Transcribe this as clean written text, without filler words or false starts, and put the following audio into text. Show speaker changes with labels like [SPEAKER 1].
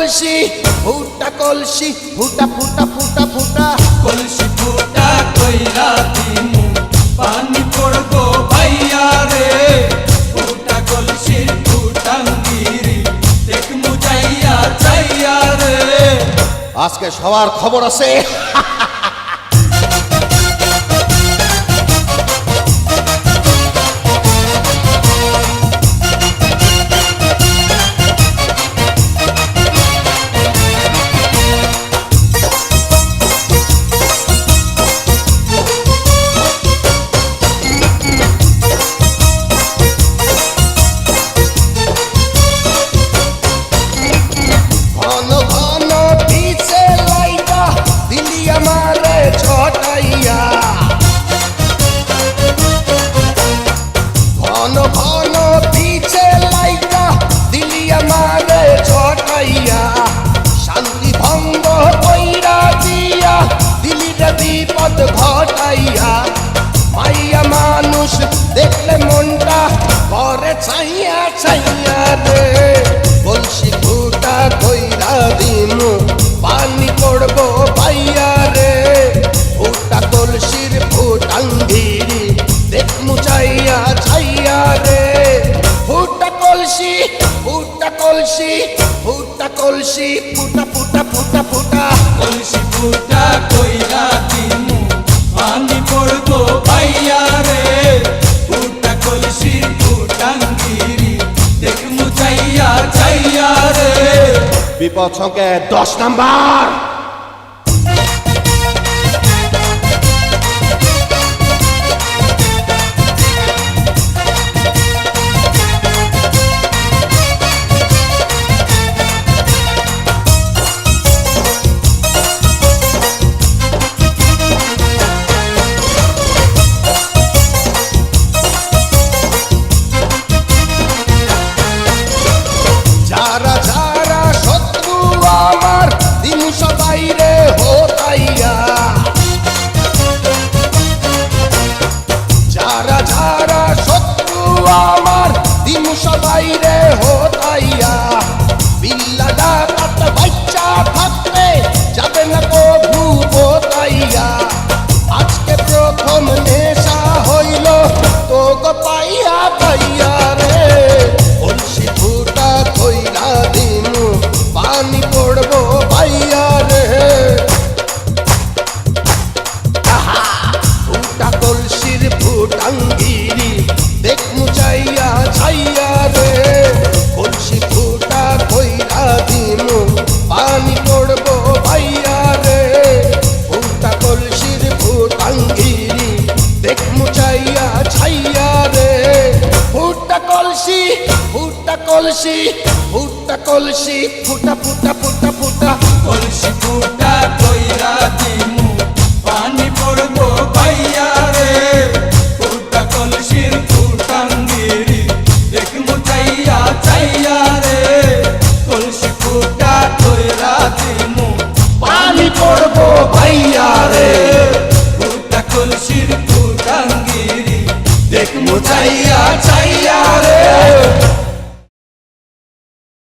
[SPEAKER 1] কলসি ফুটা কলসি ফুটা ফুটা ফুটা ফুটা
[SPEAKER 2] কলসি ফুটা কইরা দিমু পানি পড়বো ভাইয়া রে ফুটা কলসি ফুটাঙ্গিরি দেখমু যাইয়া যাইয়া রে
[SPEAKER 1] আজকে সবার খবর আছে বিপদ ঘটাইয়া মাইয়া মানুষ দেখলে মনটা করে ছাইয়া ছাইয়া রে কলসি ফুটা কইরা দিমু পানি পড়বো ভাইয়া রে ফুটা কলসির ফুটাঙ্গিরি দেখমু চাইয়া ছাইয়া রে ফুটা কলসি ফুটা কলসি ফুটা কলসি ফুটা ফুটা ফুটা ফুটা
[SPEAKER 2] কলসি ফুটা কইরা দিমু পানি পড়বো ভাইয়া রে ফুটা কলসি ফুটাঙ্গিরি দেখমু যাইয়া যাইয়া রে
[SPEAKER 1] বিপদ সংকেত 10 নাম্বার যারা যারা শত্রু আমার দিন সবাই রে হতাইয়া যারা যারা শত্রু আমার দিন সবাই রে হতাইয়া বিল্লা ডাকাত বাচ্চা থাকতে যাবে না কভু বোতাইয়া আজকে প্রথম নেশা হইল তো গো পাইয়া পাইয়া রে কলসি ফুটা কইরা দিমু পানি পড়বো ভাইয়া রে ফুটা কলসির ফুটাঙ্গিরি দেখমু চাইয়া ছাইয়া রে কলসি ফুটা কইরা দিমু পানি পড়বো ভাইয়া রে ফুটা কলসির ফুটাঙ্গিরি দেখমু চাইয়া ছাইয়া রে ফুটা কলসি ফুটা কলসি ফুটা কলসি ফুটা ফুটা ফুটা ফুটা
[SPEAKER 2] কলসি ফুটা কইরা দিমু পানি পড়বো ভাইয়া রে ফুটা কলসির ফুটাঙ্গিরি দেখমু যাইয়া যাইয়া রে কলসি ফুটা কইরা দিমু
[SPEAKER 1] পানি পড়বো ভাইয়া রে
[SPEAKER 2] ফুটা কলসির ফুটাঙ্গিরি দেখমু যাইয়া যাইয়া রে